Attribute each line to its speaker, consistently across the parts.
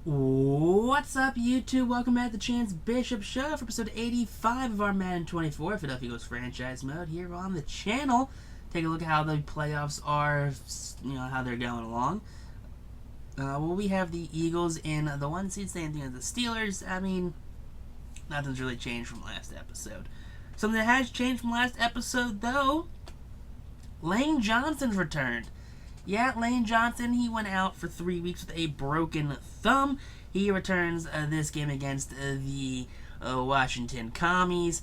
Speaker 1: What's up, YouTube? Welcome back to the Chance Bishop Show for episode 85 of our Madden 24 Philadelphia Eagles franchise mode here on the channel. Take a look at how the playoffs are, how they're going along. We have the Eagles in the 1 seed, same thing as the Steelers. I mean, nothing's really changed from last episode. Something that has changed from last episode, though, Lane Johnson's returned. Yeah, Lane Johnson, he went out for 3 weeks with a broken thumb. He returns this game against the Washington Commies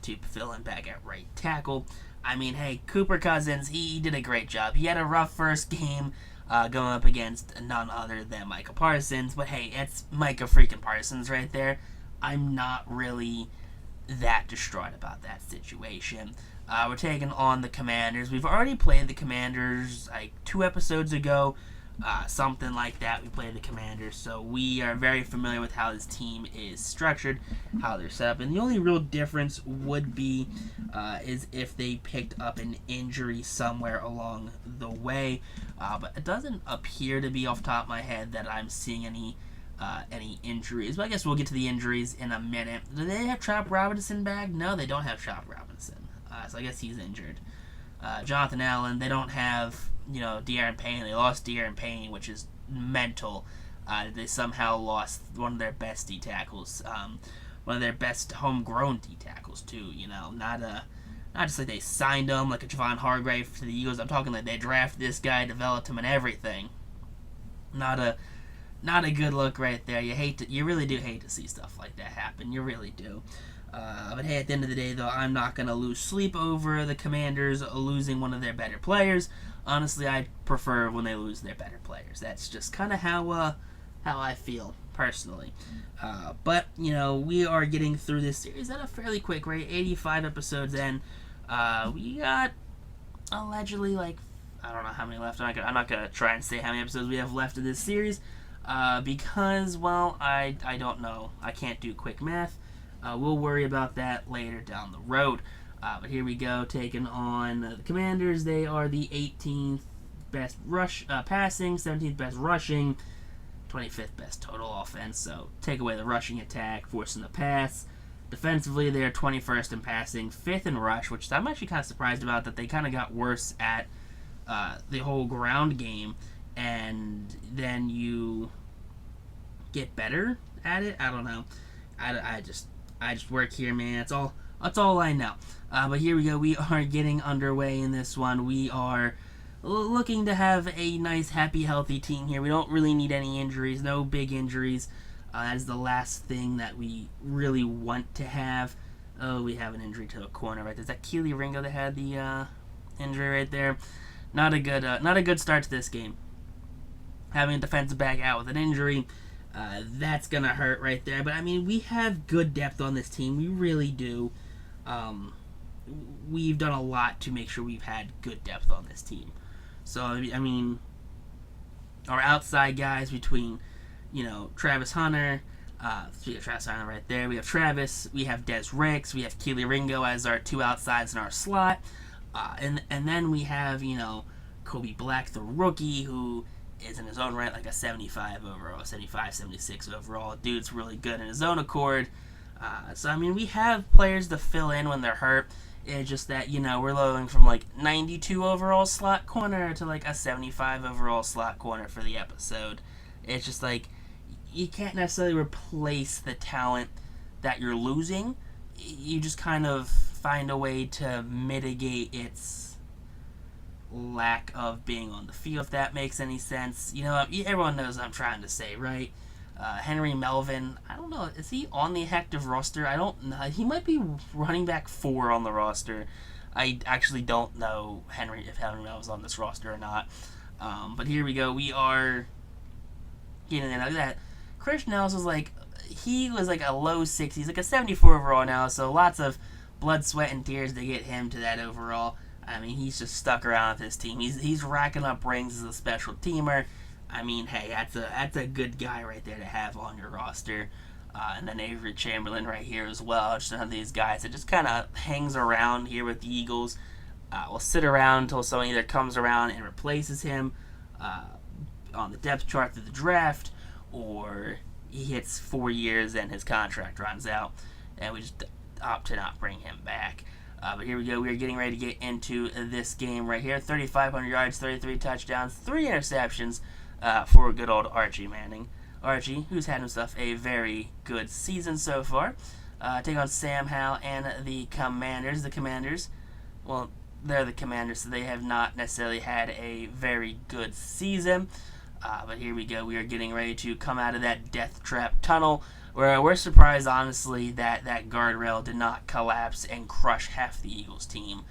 Speaker 1: to fill in back at right tackle. I mean, hey, Cooper Cousins, he did a great job. He had a rough first game going up against none other than Micah Parsons. But hey, it's Micah freaking Parsons right there. I'm not really that distraught about that situation. We're taking on the Commanders. We've already played the Commanders like 2 episodes ago, something like that. We played the Commanders, so we are very familiar with how this team is structured, how they're set up. And the only real difference would be is if they picked up an injury somewhere along the way. But it doesn't appear to be off the top of my head that I'm seeing any injuries. But I guess we'll get to the injuries in a minute. Do they have Chop Robinson back? No, they don't have Chop Robinson. So I guess he's injured. Jonathan Allen, they don't have, De'Aaron Payne. They lost De'Aaron Payne, which is mental. They somehow lost one of their best D tackles, one of their best homegrown D tackles too. Not just like they signed him like a Javon Hargrave to the Eagles. I'm talking like they drafted this guy, developed him, and everything. Not a good look right there. You really do hate to see stuff like that happen. You really do. But hey, at the end of the day, though, I'm not going to lose sleep over the Commanders losing one of their better players. Honestly, I prefer when they lose their better players. That's just kind of how I feel, personally. But, we are getting through this series at a fairly quick rate. 85 episodes in. We got, allegedly, I don't know how many left. I'm not going to try and say how many episodes we have left of this series. Because, well, I don't know. I can't do quick math. We'll worry about that later down the road. But here we go, taking on the Commanders. They are the 18th best passing, 17th best rushing, 25th best total offense. So take away the rushing attack, forcing the pass. Defensively, they are 21st in passing, 5th in rush, which I'm actually kind of surprised about, that they kind of got worse at the whole ground game, and then you get better at it. I don't know. I just work here, man. That's all I know. But here we go. We are getting underway in this one. We are looking to have a nice, happy, healthy team here. We don't really need any injuries. No big injuries. That is the last thing that we really want to have. Oh, we have an injury to a corner right there. Is that Keely Ringo that had the injury right there? Not a good start to this game. Having a defensive back out with an injury. That's going to hurt right there. But, I mean, we have good depth on this team. We really do. We've done a lot to make sure we've had good depth on this team. So, I mean, our outside guys between, Travis Hunter. So we have Travis Hunter right there. We have Travis. We have Des Ricks. We have Keely Ringo as our 2 outsides in our slot. And then we have, Kobe Black, the rookie, who is in his own right like a 75 overall, 75, 76 overall. Dude's really good in his own accord. So, I mean, we have players to fill in when they're hurt. It's just that, we're going from 92 overall slot corner to a 75 overall slot corner for the episode. It's just you can't necessarily replace the talent that you're losing. You just kind of find a way to mitigate its lack of being on the field, if that makes any sense. Everyone knows what I'm trying to say, right? Henry Melvin, I don't know, is he on the active roster? I don't know. He might be running back 4 on the roster. I actually don't know if Henry Melvin's on this roster or not. But here we go. We are getting in. Look at that. Christian Nelson he was a low 60s, a 74 overall now, so lots of blood, sweat, and tears to get him to that overall. I mean, he's just stuck around with his team. He's racking up rings as a special teamer. I mean, hey, that's a good guy right there to have on your roster. And then Avery Chamberlain right here as well. Just one of these guys that just kind of hangs around here with the Eagles. Will sit around until someone either comes around and replaces him on the depth chart through the draft, or he hits 4 years and his contract runs out, and we just opt to not bring him back. But here we go. We are getting ready to get into this game right here. 3,500 yards, 33 touchdowns, 3 interceptions for good old Archie Manning. Archie, who's had himself a very good season so far. Take on Sam Howell and the Commanders. The Commanders, well, they're the Commanders, so they have not necessarily had a very good season. But here we go. We are getting ready to come out of that death trap tunnel, where we're surprised, honestly, that that guardrail did not collapse and crush half the Eagles team.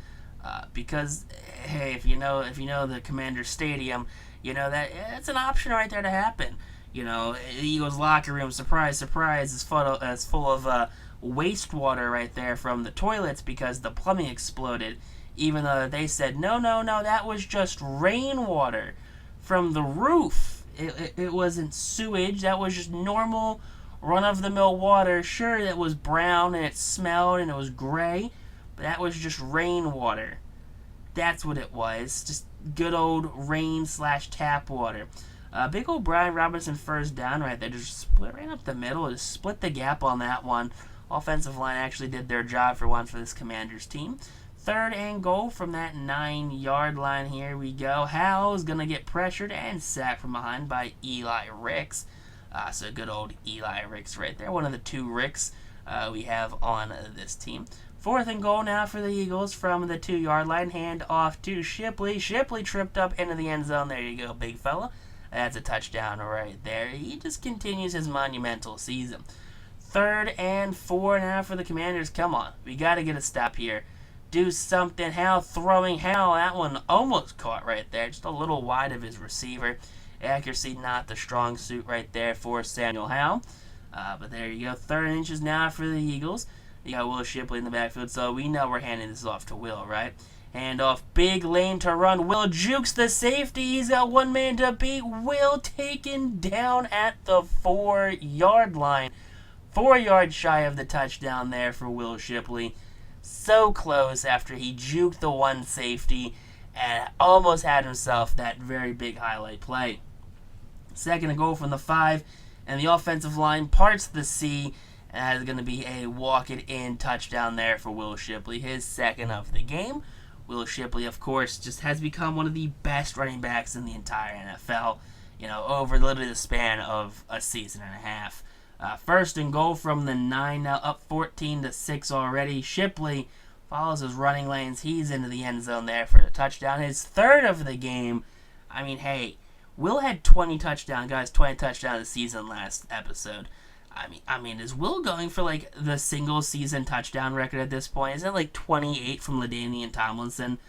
Speaker 1: Because, hey, if you know the Commanders Stadium, you know that it's an option right there to happen. You know, the Eagles locker room, surprise, surprise, is full of wastewater right there from the toilets because the plumbing exploded. Even though they said, no, that was just rainwater from the roof. It wasn't sewage. That was just normal run-of-the-mill water. Sure, it was brown and it smelled and it was gray, but that was just rainwater. That's what it was. Just good old rain/tap water. Big old Brian Robinson first down right there. Just split right up the middle. Just split the gap on that one. Offensive line actually did their job for once for this Commanders team. 3rd and goal from that 9-yard line. Here we go. Howell is going to get pressured and sacked from behind by Eli Ricks. So good old Eli Ricks right there. One of the 2 Ricks we have on this team. 4th and goal now for the Eagles from the 2-yard line. Hand off to Shipley. Shipley tripped up into the end zone. There you go, big fella. That's a touchdown right there. He just continues his monumental season. 3rd and 4 now for the Commanders. Come on. We got to get a stop here. Do something. Howell throwing. Howell, that one almost caught right there. Just a little wide of his receiver. Accuracy not the strong suit right there for Samuel Howell. But there you go. 3rd and inches now for the Eagles. You got Will Shipley in the backfield, so we know we're handing this off to Will, right? Hand off, big lane to run. Will jukes the safety. He's got one man to beat. Will taken down at the 4-yard line. 4 yards shy of the touchdown there for Will Shipley. So close after he juked the one safety and almost had himself that very big highlight play. 2nd and goal from the 5, and the offensive line parts the sea, and that is going to be a walk-it-in touchdown there for Will Shipley, his 2nd of the game. Will Shipley, of course, just has become one of the best running backs in the entire NFL, you know, over literally the span of a season and a half. 1st and goal from the 9, now up 14-6 already. Shipley follows his running lanes. He's into the end zone there for the touchdown. His 3rd of the game. I mean, hey, Will had 20 touchdowns, guys, 20 touchdowns this season last episode. I mean, is Will going for, like, the single-season touchdown record at this point? Isn't it, like, 28 from LaDainian Tomlinson?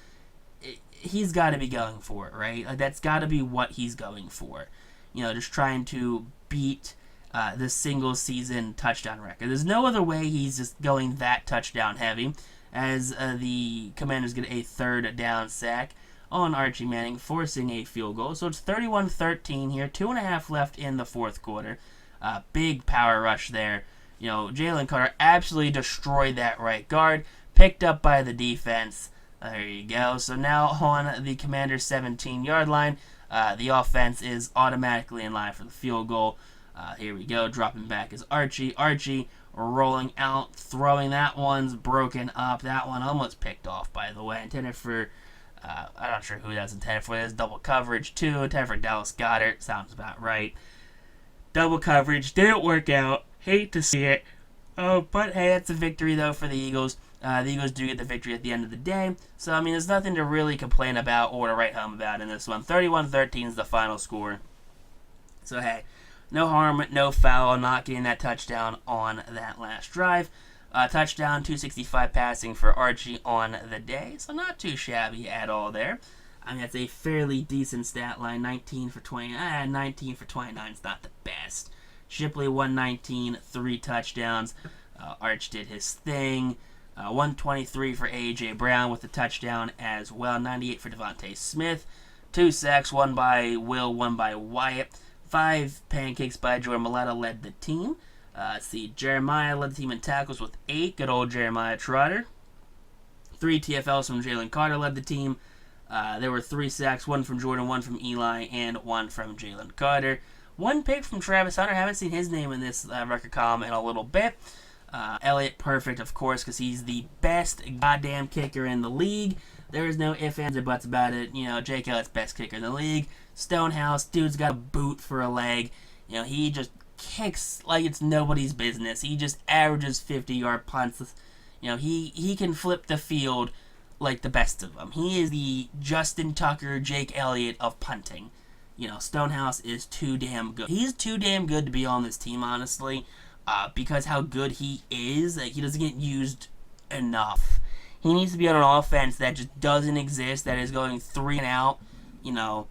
Speaker 1: He's got to be going for it, right? Like, that's got to be what he's going for. You know, just trying to beat the single-season touchdown record. There's no other way he's just going that touchdown heavy, as the Commanders get a 3rd down sack on Archie Manning, forcing a field goal. So it's 31-13 here, 2.5 left in the 4th quarter. Big power rush there. You know, Jalen Carter absolutely destroyed that right guard. Picked up by the defense. There you go. So now on the Commanders' 17-yard line, the offense is automatically in line for the field goal. Here we go. Dropping back is Archie. Archie rolling out, throwing. That one's broken up. That one almost picked off, by the way. Intended for, I'm not sure who that's intended for. There's double coverage, too. Intended for Dallas Goedert. Sounds about right. Double coverage. Didn't work out. Hate to see it. Oh, but hey, that's a victory, though, for the Eagles. The Eagles do get the victory at the end of the day. So, I mean, there's nothing to really complain about or to write home about in this one. 31-13 is the final score. So, hey, no harm, no foul, not getting that touchdown on that last drive. Touchdown, 265 passing for Archie on the day. So, not too shabby at all there. I mean, that's a fairly decent stat line. 19 for 29 is not the best. Shipley, 119, 3 touchdowns. Arch did his thing. 123 for A.J. Brown with a touchdown as well. 98 for Devontae Smith. 2 sacks, 1 by Will, 1 by Wyatt. 5 pancakes by Jordan Mailata led the team. Let's see, Jeremiah led the team in tackles with 8. Good old Jeremiah Trotter. 3 TFLs from Jalen Carter led the team. There were 3 sacks, 1 from Jordan, 1 from Eli, and 1 from Jalen Carter. One pick from Travis Hunter. Haven't seen his name in this record column in a little bit. Elliott, perfect, of course, because he's the best goddamn kicker in the league. There is no ifs, ands, or buts about it. You know, Jake Elliott's best kicker in the league. Stonehouse, dude's got a boot for a leg. You know, he just kicks like it's nobody's business. He just averages 50-yard punts. You know, he can flip the field like the best of them. He is the Justin Tucker, Jake Elliott of punting. You know, Stonehouse is too damn good. He's too damn good to be on this team, honestly, because how good he is. Like, he doesn't get used enough. He needs to be on an offense that just doesn't exist, that is going 3 and out, you know,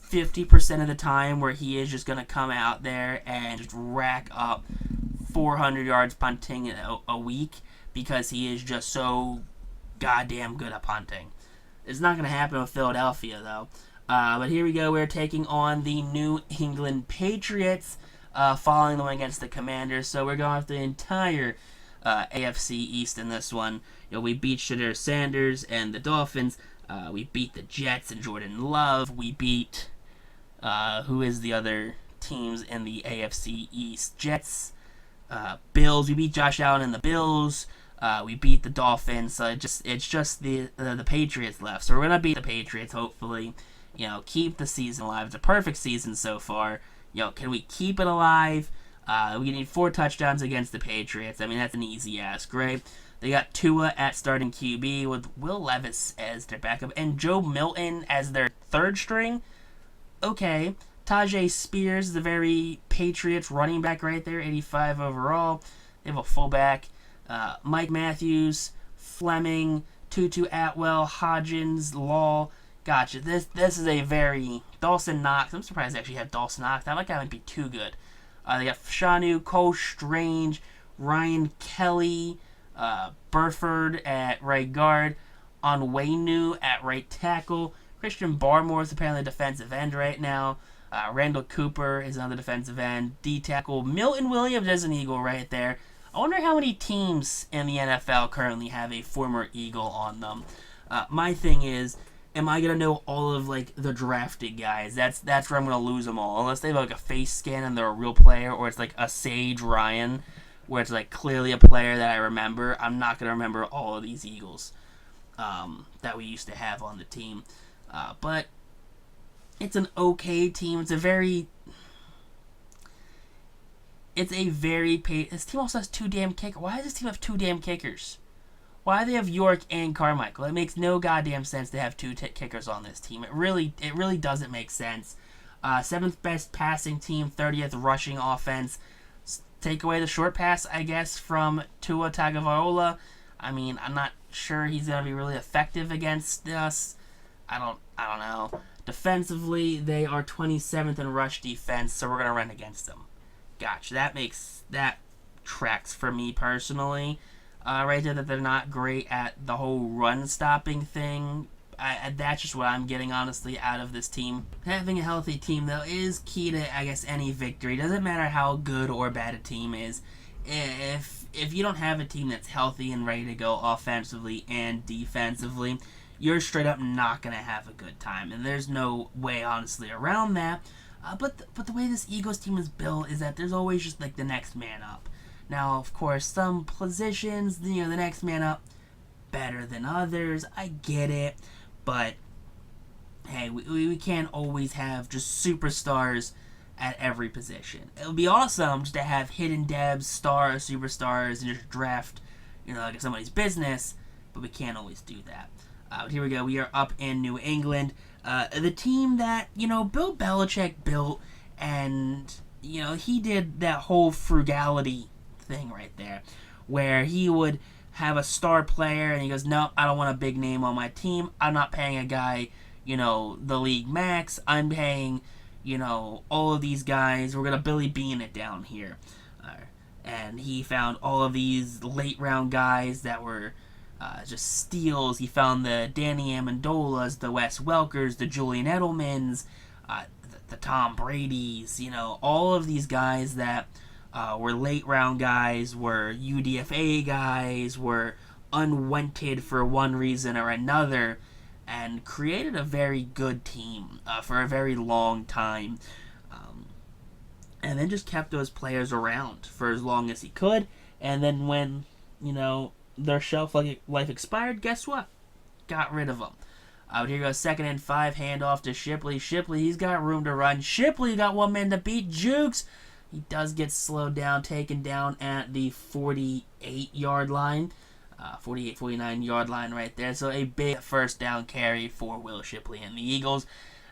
Speaker 1: 50% of the time, where he is just going to come out there and just rack up 400 yards punting a week because he is just so goddamn good at punting. It's not going to happen with Philadelphia, though. But here we go. We're taking on the New England Patriots, following them against the Commanders. So we're going with the entire AFC East in this one. You know, we beat Shadir Sanders and the Dolphins. We beat the Jets and Jordan Love. We beat, who is the other teams in the AFC East? Jets, Bills. We beat Josh Allen and the Bills. We beat the Dolphins. So it's just the Patriots left. So we're gonna beat the Patriots, hopefully. You know, keep the season alive. It's a perfect season so far. You know, can we keep it alive? We need 4 touchdowns against the Patriots. I mean, that's an easy ask, right? They got Tua at starting QB with Will Levis as their backup and Joe Milton as their third string. Okay. Tajay Spears, the very Patriots running back right there, 85 overall. They have a fullback. Mike Matthews, Fleming, Tutu Atwell, Hodgins, Law. Gotcha. This is a very... Dawson Knox. I'm surprised they actually have Dawson Knox. That might be too good. They got Shanu, Cole Strange, Ryan Kelly, Burford at right guard, Onwenu at right tackle. Christian Barmore is apparently a defensive end right now. Randall Cooper is another defensive end. D tackle. Milton Williams is an Eagle right there. I wonder how many teams in the NFL currently have a former Eagle on them. My thing is, am I gonna know all of like the drafted guys? That's where I'm gonna lose them all. Unless they have like a face scan and they're a real player, or it's like a Sage Ryan, where it's like clearly a player that I remember. I'm not gonna remember all of these Eagles that we used to have on the team. But it's an okay team. This team also has 2 damn kickers. Why does this team have 2 damn kickers? Why do they have York and Carmichael? It makes no goddamn sense to have 2 kickers on this team. It really doesn't make sense. 7th best passing team, 30th rushing offense. Take away the short pass, I guess, from Tua Tagovailoa. I mean, I'm not sure he's gonna be really effective against us. I don't know. Defensively, they are 27th in rush defense, so we're gonna run against them. Gotcha. That tracks for me personally. Right there, that they're not great at the whole run-stopping thing. That's just what I'm getting, honestly, out of this team. Having a healthy team, though, is key to, I guess, any victory. Doesn't matter how good or bad a team is. If you don't have a team that's healthy and ready to go offensively and defensively, you're straight up not going to have a good time. And there's no way, honestly, around that. But the way this Eagles team is built is that there's always just, like, the next man up. Now, of course, some positions, the next man up better than others. I get it. But, hey, we can't always have just superstars at every position. It would be awesome just to have hidden depths, stars, superstars, and just draft, like somebody's business. But we can't always do that. But here we go. We are up in New England. The team that, Bill Belichick built, and, he did that whole frugality thing right there, where he would have a star player and he goes, nope, I don't want a big name on my team. I'm not paying a guy, the league max. I'm paying, all of these guys. We're going to Billy Bean it down here. And he found all of these late round guys that were just steals. He found the Danny Amendolas, the Wes Welkers, the Julian Edelmans, the Tom Bradys, all of these guys that were late round guys, were UDFA guys, were unwanted for one reason or another, and created a very good team for a very long time. and then just kept those players around for as long as he could. And then when, their shelf life expired, guess what? Got rid of them. But here goes 2nd and 5, handoff to Shipley. Shipley, he's got room to run. Shipley got one man to beat. Jukes, he does get slowed down, taken down at the 48-yard line. 48, 49-yard line right there. So a big first down carry for Will Shipley and the Eagles.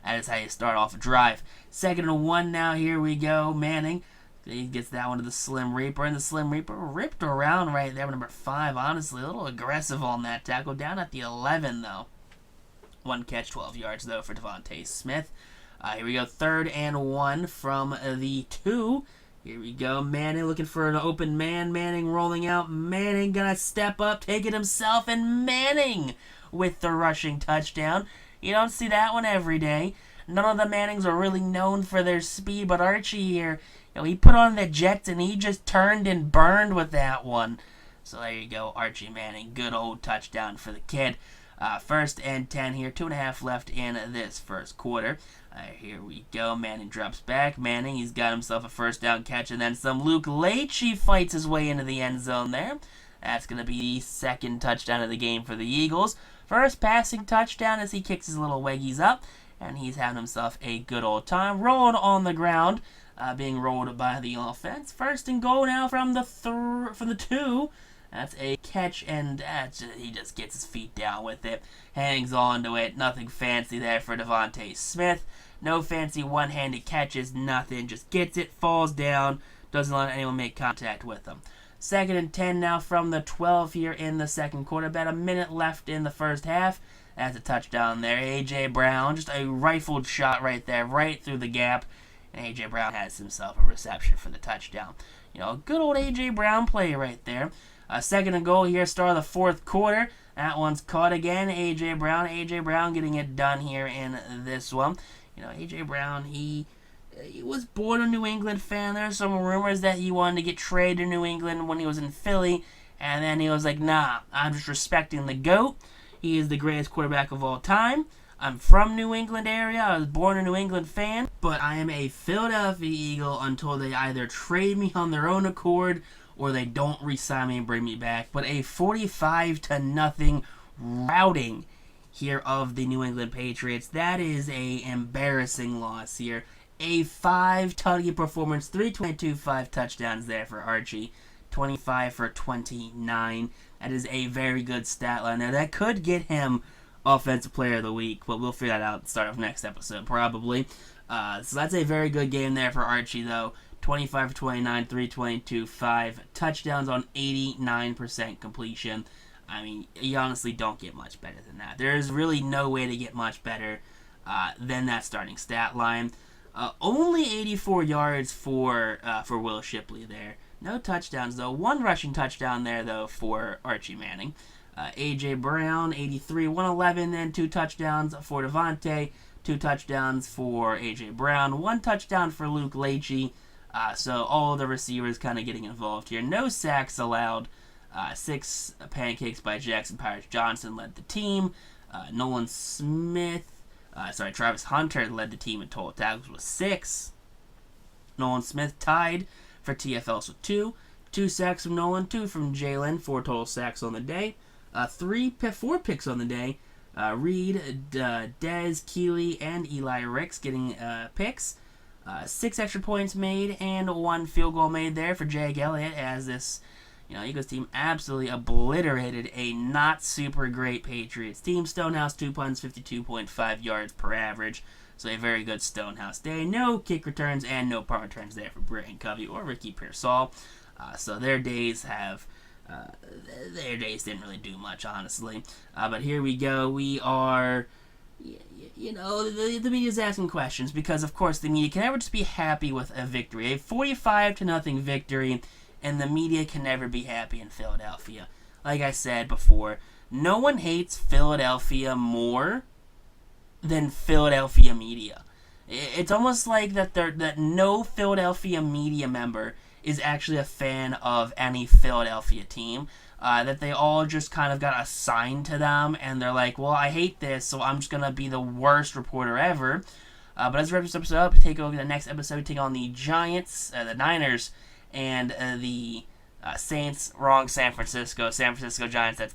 Speaker 1: That is how you start off a drive. 2nd and 1 now. Here we go. Manning. He gets that one to the Slim Reaper, and the Slim Reaper ripped around right there with number 5. Honestly, a little aggressive on that tackle. Down at the 11, though. 1 catch, 12 yards, though, for Devontae Smith. Here we go. 3rd and 1 from the 2. Here we go. Manning looking for an open man. Manning rolling out. Manning gonna step up, take it himself, and Manning with the rushing touchdown. You don't see that one every day. None of the Mannings are really known for their speed, but Archie here, he put on the Jets and he just turned and burned with that one. So there you go, Archie Manning. Good old touchdown for the kid. 1st and 10 here. 2.5 left in this first quarter. Here we go. Manning drops back. Manning, he's got himself a first down catch and then some. Luke Leitchie fights his way into the end zone there. That's going to be the 2nd touchdown of the game for the Eagles. First passing touchdown as he kicks his little weggies up. And he's having himself a good old time. Rolling on the ground. Being rolled by the offense. 1st and goal now from the 2. That's a catch, and he just gets his feet down with it. Hangs on to it. Nothing fancy there for Devontae Smith. No fancy one-handed catches. Nothing. Just gets it, falls down. Doesn't let anyone make contact with him. 2nd and 10 now from the 12 here in the second quarter. About a minute left in the first half. That's a touchdown there. A.J. Brown, just a rifled shot right there, right through the gap. And A.J. Brown has himself a reception for the touchdown. Good old A.J. Brown play right there. 2nd and goal here, start of the 4th quarter. That one's caught again. A.J. Brown. A.J. Brown getting it done here in this one. A.J. Brown, he was born a New England fan. There's some rumors that he wanted to get traded to New England when he was in Philly. And then he was like, nah, I'm just respecting the GOAT. He is the greatest quarterback of all time. I'm from New England area. I was born a New England fan. But I am a Philadelphia Eagle until they either trade me on their own accord or they don't re-sign me and bring me back. But a 45-0 routing here of the New England Patriots. That is a embarrassing loss here. A 5-touchdown performance, 322, 5 touchdowns there for Archie. 25 for 29. That is a very good stat line there. That could get him Offensive Player of the Week, but we'll figure that out at the start of next episode, probably. So that's a very good game there for Archie, though. 25 for 29, 322, 5 touchdowns on 89% completion. I mean, you honestly don't get much better than that. There's really no way to get much better than that starting stat line. Only 84 yards for Will Shipley there. No touchdowns, though. 1 rushing touchdown there, though, for Archie Manning. A.J. Brown, 83, 111, then 2 touchdowns for Devontae. 2 touchdowns for A.J. Brown. 1 touchdown for Luke Leitchie. So all the receivers kind of getting involved here. No sacks allowed. 6 pancakes by Jackson Powers Johnson led the team. Travis Hunter led the team in total tackles with 6. Nolan Smith tied for TFLs with 2. 2 sacks from Nolan, 2 from Jalen, 4 total sacks on the day. 4 picks on the day. Reed, Dez, Keeley, and Eli Ricks getting picks. 6 extra points made and 1 field goal made there for Jake Elliott as this Eagles team absolutely obliterated a not super great Patriots team. Stonehouse 2 punts, 52.5 yards per average. So a very good Stonehouse day. No kick returns and no punt returns there for Britton Covey or Ricky Pearsall. So their days didn't really do much, honestly. But here we go. We are, the media's asking questions because, of course, the media can never just be happy with a victory. A 45-0 victory, and the media can never be happy in Philadelphia. Like I said before, no one hates Philadelphia more than Philadelphia media. It's almost like that no Philadelphia media member is actually a fan of any Philadelphia team. That they all just kind of got assigned to them, and they're like, well, I hate this, so I'm just going to be the worst reporter ever. But as we wrap this episode up, take a look at the next episode. Take on the Giants, the Niners, and the Saints. Wrong, San Francisco. San Francisco Giants. That's